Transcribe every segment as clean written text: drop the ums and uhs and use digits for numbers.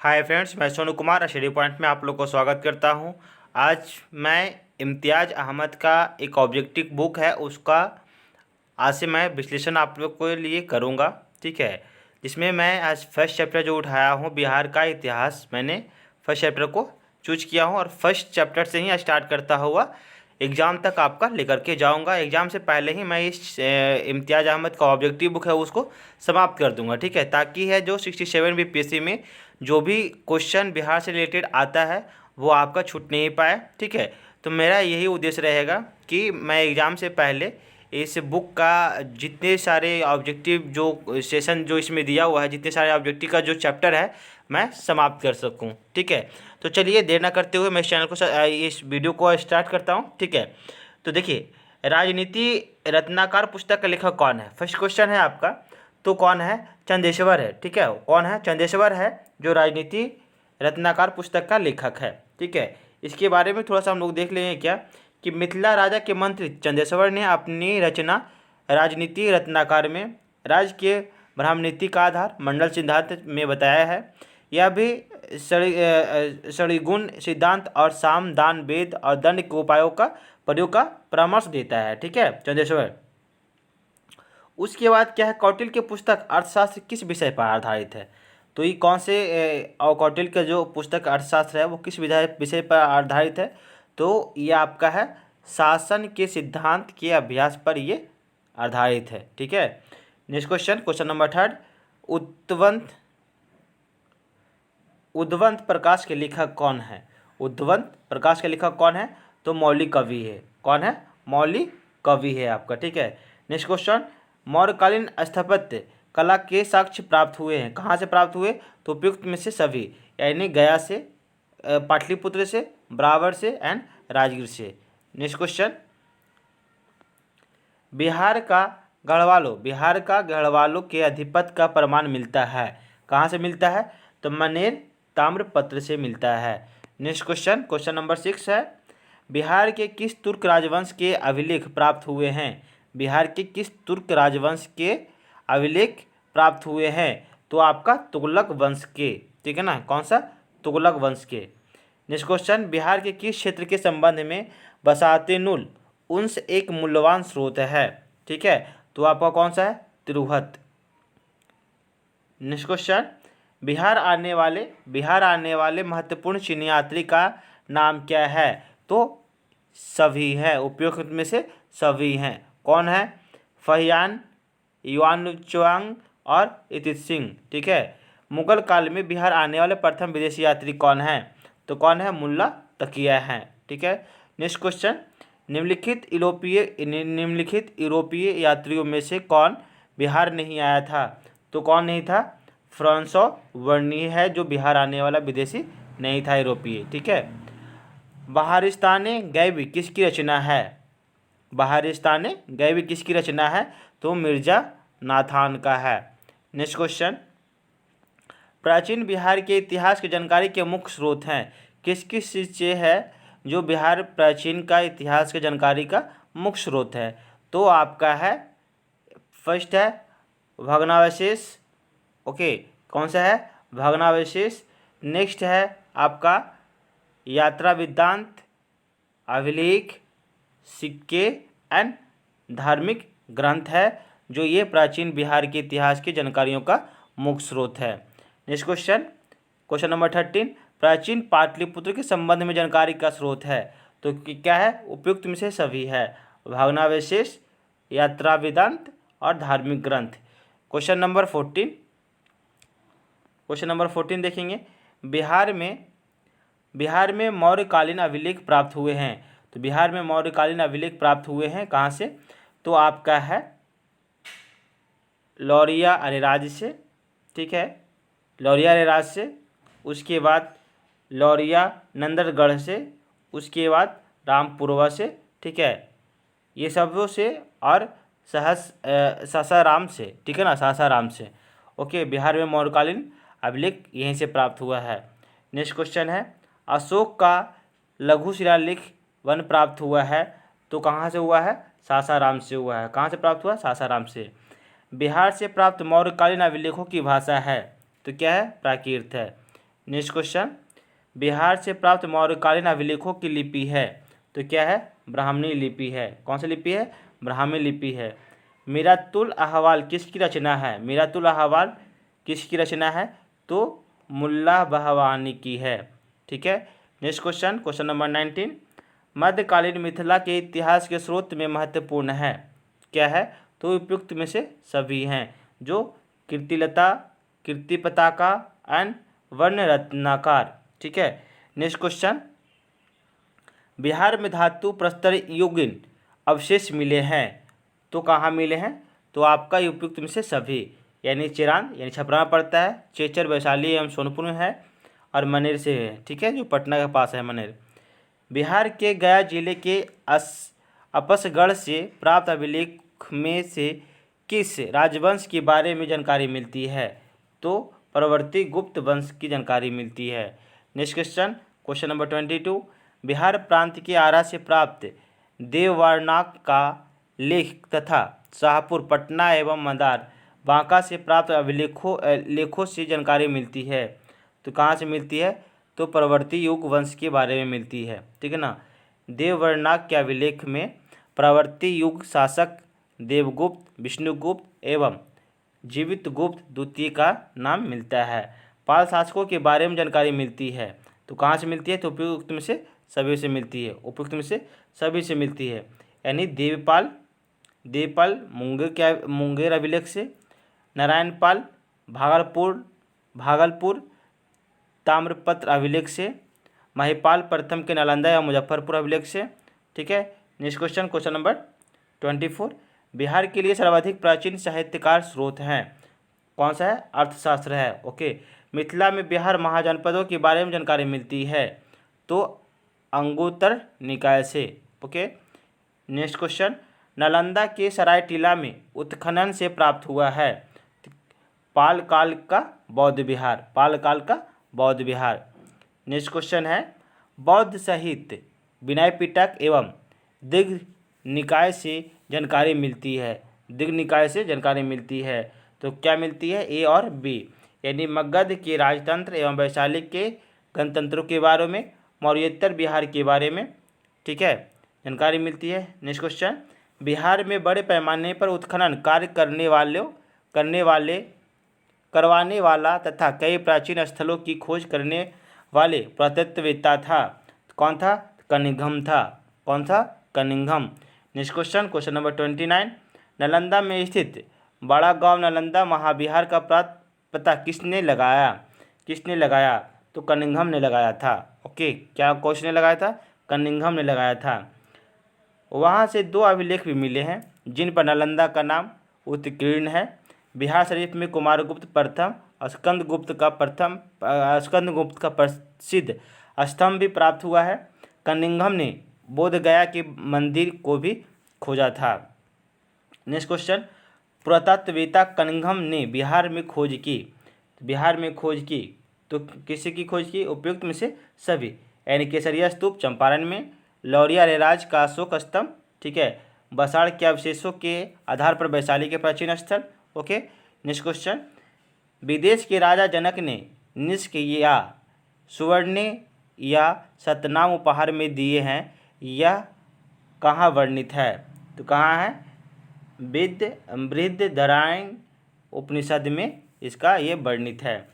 Hi friends, मैं Sonu Kumar study point में आप लोग को स्वागत करता हूं। आज मैं इम्तियाज़ अहमद का एक ऑब्जेक्टिव बुक है उसका आज से मैं विश्लेषण आप लोग के लिए करूंगा। ठीक है, जिसमें मैं आज फर्स्ट चैप्टर जो उठाया हूं बिहार का इतिहास, मैंने फर्स्ट चैप्टर को चूज किया हूं और फर्स्ट चैप्टर से ही स्टार्ट करता हुआ एग्ज़ाम तक आपका लेकर के जाऊंगा। एग्ज़ाम से पहले ही मैं इस इम्तियाज़ अहमद का ऑब्जेक्टिव बुक है उसको समाप्त कर दूंगा। ठीक है, ताकि है जो 67 बीपीएससी में जो भी क्वेश्चन बिहार से रिलेटेड आता है वो आपका छूट नहीं पाए। ठीक है, तो मेरा यही उद्देश्य रहेगा कि मैं एग्ज़ाम से पहले इस बुक का जितने सारे ऑब्जेक्टिव जो सेशन जो इसमें दिया हुआ है, जितने सारे ऑब्जेक्टिव का जो चैप्टर है मैं समाप्त कर सकूं। ठीक है, तो चलिए देर ना करते हुए मैं इस चैनल को इस वीडियो को स्टार्ट करता हूं। ठीक है, तो देखिए, राजनीति रत्नाकर पुस्तक का लेखक कौन है? फर्स्ट क्वेश्चन है आपका, तो कौन है? चंदेश्वर है। ठीक है, कौन है? चंदेश्वर है जो राजनीति रत्नाकर पुस्तक का लेखक है। ठीक है, इसके बारे में थोड़ा सा हम लोग देख लेंगे क्या कि मिथिला राजा के मंत्री चंदेश्वर ने अपनी रचना राजनीति रत्नाकर में राज्य के ब्राह्मणनीति का आधार मंडल सिद्धांत में बताया है। यह भी षड्गुण सिद्धांत और साम दान वेद और दंड के उपायों का प्रयोग का परामर्श देता है। ठीक है, चंदेश्वर। उसके बाद क्या है, कौटिल्य की पुस्तक अर्थशास्त्र किस विषय पर आधारित है? तो ये कौन से और कौटिल्य का जो पुस्तक अर्थशास्त्र है वो किस विषय पर आधारित है? तो ये आपका है शासन के सिद्धांत के अभ्यास पर ये आधारित है। ठीक है, next question, question number third, Udvant Prakash के लेखक कौन है? उद्वंत प्रकाश के लेखक कौन है? तो मौलिक कवि है। कौन है? मौलिक कवि है आपका। ठीक है, नेक्स्ट क्वेश्चन, मौर्यकालीन स्थापत्य कला के साक्ष्य प्राप्त हुए हैं, कहाँ से प्राप्त हुए? तो उपयुक्त में से सभी, यानी गया से, पाटलिपुत्र से, ब्रावर से एंड राजगीर से। नेक्स्ट क्वेश्चन, बिहार का गढ़वालों के अधिपत्य का प्रमाण मिलता है, कहाँ से मिलता है? तो मनेर ताम्रपत्र से मिलता है। नेक्स्ट क्वेश्चन, क्वेश्चन नंबर 6 है, बिहार के किस तुर्क राजवंश के अभिलेख प्राप्त हुए हैं? बिहार के किस तुर्क राजवंश के अभिलेख प्राप्त हुए हैं? तो आपका तुगलक वंश के। ठीक है ना, कौन सा? तुगलक वंश के। नेक्स्ट क्वेश्चन, बिहार के किस क्षेत्र के संबंध में बसातेनुल उन्स एक मूल्यवान स्रोत है? ठीक है, तो आपका कौन सा है? तिरहुत। नेक्स्ट क्वेश्चन, बिहार आने वाले महत्वपूर्ण चीनी यात्री का नाम क्या है? तो सभी है, उपयुक्त में से सभी हैं। कौन है? फहियान, युआनचुआंग और इतित सिंह। ठीक है, मुगल काल में बिहार आने वाले प्रथम विदेशी यात्री कौन है? तो कौन है? मुल्ला तकिया है। ठीक है, नेक्स्ट क्वेश्चन, निम्नलिखित यूरोपीय यात्रियों में से कौन बिहार नहीं आया था? तो कौन नहीं था? फ्रांसो वर्नी है जो बिहार आने वाला विदेशी नहीं था, यूरोपीय। ठीक है, बहारिस्तान गैबी किसकी रचना है? बहारिस्तान गैबी किसकी रचना है? तो मिर्जा नाथान का है। नेक्स्ट क्वेश्चन, प्राचीन बिहार के इतिहास की जानकारी के मुख्य स्रोत हैं, किस किस चीज़ से है जो बिहार प्राचीन का इतिहास की जानकारी का मुख्य स्रोत है? तो आपका है, फर्स्ट है भग्नावशेष। ओके, कौन सा है? भग्नावशेष। नेक्स्ट है आपका यात्रा वृत्तांत, अभिलेख, सिक्के एंड धार्मिक ग्रंथ है, जो ये प्राचीन बिहार के इतिहास की जानकारियों का मुख्य स्रोत है। नेक्स्ट क्वेश्चन, क्वेश्चन नंबर 13, प्राचीन पाटलिपुत्र के संबंध में जानकारी का स्रोत है? तो क्या है? उपयुक्त में से सभी है, भग्नावशेष, यात्रा वेदांत और धार्मिक ग्रंथ। क्वेश्चन नंबर 14 देखेंगे, बिहार में मौर्यकालीन अभिलेख प्राप्त हुए हैं। तो बिहार में मौर्यकालीन अभिलेख प्राप्त हुए हैं कहाँ से? तो आपका है लौरिया अरेराज से। ठीक है, लौरिया अरेराज से, उसके बाद लौरिया नंदनगढ़ से, उसके बाद रामपुरवा से। ठीक है, ये सब से और सासाराम से। ठीक है ना, सासाराम से। ओके, बिहार में मौर्यकालीन अभिलेख यहीं से प्राप्त हुआ है। नेक्स्ट क्वेश्चन है, अशोक का लघु शिलालेख वन प्राप्त हुआ है। तो कहाँ से हुआ है? सासाराम से हुआ है। कहाँ से प्राप्त हुआ? सासाराम से। बिहार से प्राप्त मौर्यकालीन अभिलेखों की भाषा है, तो क्या है? प्राकृत है। नेक्स्ट क्वेश्चन, बिहार से प्राप्त मौर्यकालीन अभिलेखों की लिपि है तो क्या है? ब्राह्मणी लिपि है। कौन सी लिपि है? ब्राह्मी लिपि है। मीरातुल अहवाल किसकी रचना है? मीरातुल अहवाल किसकी रचना है? तो मुल्ला बहवानी की है। ठीक है। नेक्स्ट क्वेश्चन, क्वेश्चन नंबर 19, मध्यकालीन मिथिला के इतिहास के स्रोत में महत्वपूर्ण है क्या है? तो उपयुक्त में से सभी हैं, जो कीर्तिलता, कीर्तिपताका एंड वर्ण रत्नाकार। ठीक है। नेक्स्ट क्वेश्चन, बिहार में धातु प्रस्तर युगीन अवशेष मिले हैं तो कहाँ मिले हैं? तो आपका उपयुक्त में से सभी, यानी चिरान यानी छपरा में पड़ता है, चेचर वैशाली एवं सोनपुर में है, और मनेर से है। ठीक है, जो पटना के पास है मनेर। बिहार के गया जिले के अपसगढ़ से प्राप्त अभिलेख में से किस राजवंश के बारे में जानकारी मिलती है? तो परवर्ती गुप्त वंश की जानकारी मिलती है। Next question, question number 22, Bihar प्रांत के आरा से प्राप्त देववारनाक का लेख तथा शाहपुर, पटना एवं मंदार, बांका से प्राप्त लेखों से जानकारी मिलती है तो कहाँ से मिलती है? तो परवर्ती युग वंश के बारे में मिलती है। ठीक है ना। देववारनाक के अभिलेख में परवर्ती युग शासक देवगुप्त, विष्णुगुप्त एवं जीवित गुप्त द्वितीय का नाम मिलता है। पाल शासकों के बारे में जानकारी मिलती है तो कहाँ से मिलती है? तो उपयुक्त में से सभी से मिलती है। उपयुक्त में से सभी से मिलती है, यानी देवपाल मुंगेर अभिलेख से, नारायणपाल भागलपुर ताम्रपत्र अभिलेख से, महिपाल प्रथम के नालंदा या मुजफ्फरपुर अभिलेख से। ठीक है। Next question, question number 24, Bihar के लिए सर्वाधिक प्राचीन साहित्यकार स्रोत हैं कौन सा है? अर्थशास्त्र है। ओके। मिथिला में बिहार महाजनपदों के बारे में जानकारी मिलती है तो अंगुत्तर निकाय से। ओके। नेक्स्ट क्वेश्चन, नालंदा के सराय टीला में उत्खनन से प्राप्त हुआ है पाल काल का बौद्ध विहार। पाल काल का बौद्ध विहार। नेक्स्ट क्वेश्चन है, बौद्ध साहित्य विनय पिटक एवं दिग्ग निकाय से जानकारी मिलती है। दिग्ग निकाय से जानकारी मिलती है तो क्या मिलती है? ए और बी, यानी मगध के राजतंत्र एवं वैशाली के गणतंत्रों के बारे में, मौर्योत्तर बिहार के बारे में। ठीक है, जानकारी मिलती है। नेक्स्ट क्वेश्चन, बिहार में बड़े पैमाने पर उत्खनन कार्य करवाने वाला तथा कई प्राचीन स्थलों की खोज करने वाले पुरातत्ववेत्ता था कौन था? कनिंघम था। कौन था? Cunningham. Next question, question number 29, Nalanda में स्थित बड़ा गांव नालंदा महाविहार का पता किसने लगाया? तो कनिंघम ने लगाया था। ओके, क्या क्वेश्चन ने लगाया था? कनिंघम ने लगाया था। वहाँ से 2 अभिलेख भी मिले हैं जिन पर नालंदा का नाम उत्कीर्ण है। बिहार शरीफ में कुमारगुप्त प्रथम स्कंदगुप्त का प्रसिद्ध स्तंभ भी प्राप्त हुआ है। कनिंघम ने बोध गया के मंदिर को भी खोजा था। नेक्स्ट क्वेश्चन, पुरातत्ववेत्ता कनिंघम ने बिहार में खोज की तो किसी की खोज की? उपयुक्त में से सभी, यानी केसरिया स्तूप चंपारण में, लौरिया रेराज का अशोक स्तंभ। ठीक है, बसाड़ के अवशेषों के आधार पर वैशाली के प्राचीन स्थल। ओके। नेक्स्ट क्वेश्चन, विदेश के राजा जनक ने निष्क या सुवर्ण या सतनाम उपहार में दिए हैं, यह कहाँ वर्णित है? तो कहाँ है? बृहदरारण्यक उपनिषद में इसका ये वर्णित है।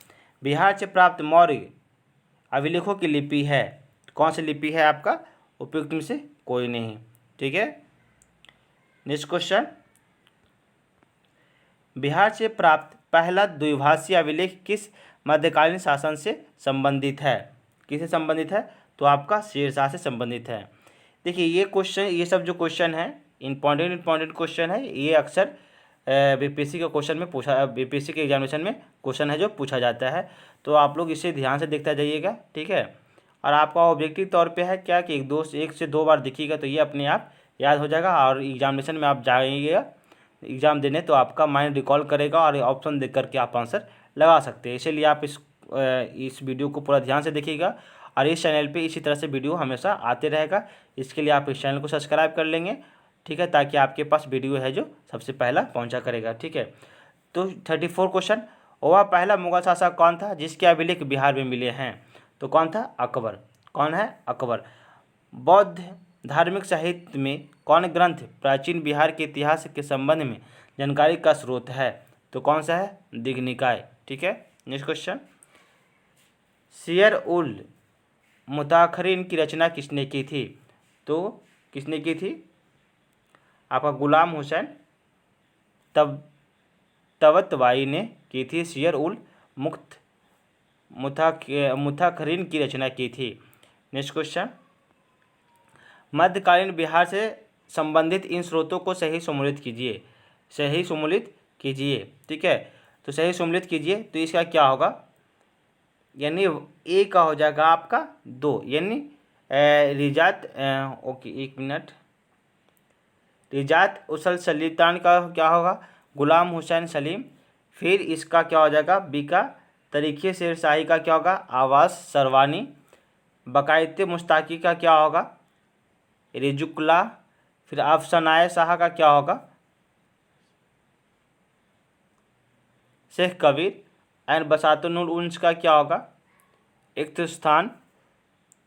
बिहार से प्राप्त मौर्य अभिलेखों की लिपि है, कौन सी लिपि है आपका? उपयुक्त में से कोई नहीं। ठीक है। नेक्स्ट क्वेश्चन, बिहार से प्राप्त पहला द्विभाषीय अभिलेख किस मध्यकालीन शासन से संबंधित है? किससे संबंधित है? तो आपका शेरशाह से संबंधित है। देखिए ये सब जो क्वेश्चन है इंपॉर्टेंट क्वेश्चन है, ये अक्सर बीपीएससी के क्वेश्चन में बीपीएससी के एग्जामिनेशन में क्वेश्चन है जो पूछा जाता है, तो आप लोग इसे ध्यान से देखते जाइएगा। ठीक है, और आपका ऑब्जेक्टिव तौर पे है क्या कि एक से दो बार देखिएगा तो ये अपने आप याद हो जाएगा, और एग्जामिनेशन में आप जाइएगा एग्ज़ाम देने तो आपका माइंड रिकॉल करेगा और ऑप्शन देख करके आप आंसर लगा सकते हैं। इसीलिए आप इस वीडियो को पूरा ध्यान से देखिएगा, और इस चैनल पे इसी तरह से वीडियो हमेशा आते रहेगा। इसके लिए आप इस चैनल को सब्सक्राइब कर लेंगे। ठीक है, ताकि आपके पास वीडियो है जो सबसे पहला पहुंचा करेगा। ठीक है, तो 34 क्वेश्चन, वह पहला मुगल शासक कौन था जिसके अभिलेख बिहार में मिले हैं? तो कौन था? अकबर। कौन है? अकबर। बौद्ध धार्मिक साहित्य में कौन ग्रंथ प्राचीन बिहार के इतिहास के संबंध में जानकारी का स्रोत है? तो कौन सा है? दीघनिकाय। ठीक है। नेक्स्ट क्वेश्चन, सियर उल मुताखरीन की रचना किसने की थी? तो किसने की थी? आपका गुलाम हुसैन तबतबाई ने की थी। सियर उल मुताखरीन की रचना की थी। नेक्स्ट क्वेश्चन, मध्यकालीन बिहार से संबंधित इन स्रोतों को सही सम्मिलित कीजिए। सही सम्मिलित कीजिए। ठीक है, तो सही सम्मिलित कीजिए। तो इसका क्या होगा? यानी ए का हो जाएगा आपका 2, यानी रिजात ओके 1 मिनट, रिजात उसल सलीतान का क्या होगा? गुलाम हुसैन सलीम। फिर इसका क्या हो जाएगा? बी का तरीक़े शेर शाही का क्या होगा? आवाज़ सरवानी। बकायत मुश्ताकी का क्या होगा? रिजुकला। फिर अफसनाए शाह का क्या होगा? शेख कबीर। एंड बसातुल उन्स का क्या होगा? इख्तिस्तान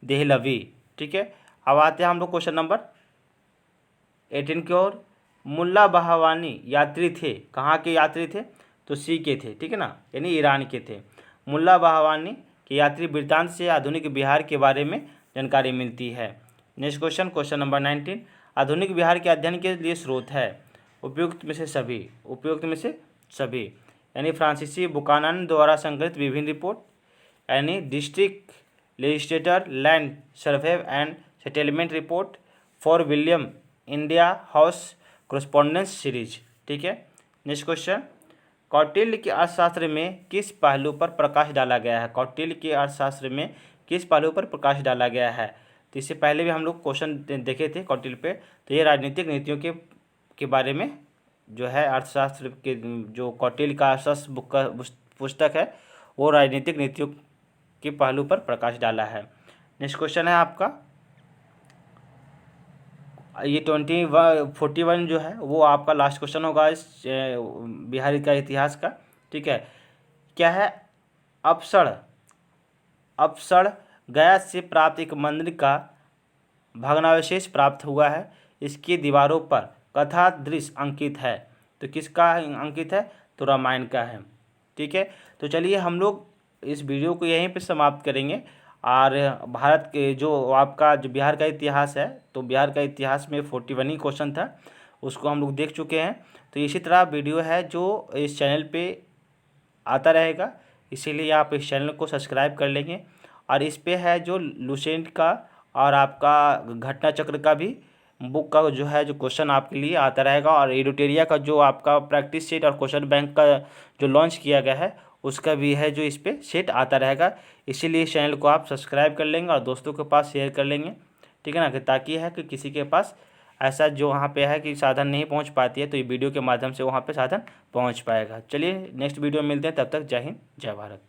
देहलवी। ठीक है, अब आते हैं हम लोग क्वेश्चन नंबर 18 की ओर। मुल्ला बहवानी यात्री थे, कहाँ के यात्री थे? तो सी के थे। ठीक है ना, यानी ईरान के थे। मुल्ला बहवानी के यात्री वृत्तांत से आधुनिक बिहार के बारे में जानकारी मिलती है। नेक्स्ट क्वेश्चन, क्वेश्चन नंबर 19, आधुनिक बिहार के अध्ययन के लिए स्रोत है? उपयुक्त में से सभी। उपयुक्त में से सभी, यानी फ्रांसीसी बुकानन द्वारा संकलित विभिन्न रिपोर्ट, यानी district legislator land survey and settlement report for William India house correspondence series. ठीक है। नेक्स्ट क्वेश्चन, कौटिल्य के अर्थशास्त्र में किस पहलू पर प्रकाश डाला गया है? कौटिल्य के अर्थशास्त्र में किस पहलू पर प्रकाश डाला गया है? तो इससे पहले भी हम लोग क्वेश्चन देखे थे कौटिल्य पे। तो ये राजनीतिक नीतियों के बारे में जो है अर्थशास्त्र के, जो कौटिल्य का अर्थशास्त्र बुक का पुस्तक है, वो राजनीतिक नीतियों के पहलू पर प्रकाश डाला है। नेक्स्ट क्वेश्चन है आपका, ये 41 जो है वो आपका लास्ट क्वेश्चन होगा इस बिहार का इतिहास का। ठीक है, क्या है? अपसड़ गया से प्राप्त एक मंदिर का भग्नावशेष प्राप्त हुआ है। इसकी दीवारों पर कथा दृश्य अंकित है। तो किसका अंकित है? तो रामायण का है। ठीक है, तो चलिए हम लोग इस वीडियो को यहीं पे समाप्त करेंगे। और भारत के जो आपका जो बिहार का इतिहास है, तो बिहार का इतिहास में 41 ही क्वेश्चन था, उसको हम लोग देख चुके हैं। तो इसी तरह वीडियो है जो इस चैनल पे आता रहेगा, इसीलिए आप इस चैनल को सब्सक्राइब कर लेंगे। और इस पे है जो लुसेंट का और आपका घटना चक्र का भी बुक का जो है जो क्वेश्चन आपके लिए आता रहेगा। और एडुटेरिया का जो आपका प्रैक्टिस सेट और क्वेश्चन बैंक का जो लॉन्च किया गया है, उसका भी है जो इस पर सेट आता रहेगा। इसीलिए इस चैनल को आप सब्सक्राइब कर लेंगे और दोस्तों के पास शेयर कर लेंगे। ठीक है ना, कि ताकि है कि किसी के पास ऐसा जो वहाँ पे है कि साधन नहीं पहुँच पाती है, तो ये वीडियो के माध्यम से वहाँ पे साधन पहुँच पाएगा। चलिए नेक्स्ट वीडियो में मिलते हैं, तब तक जय हिंद जय भारत।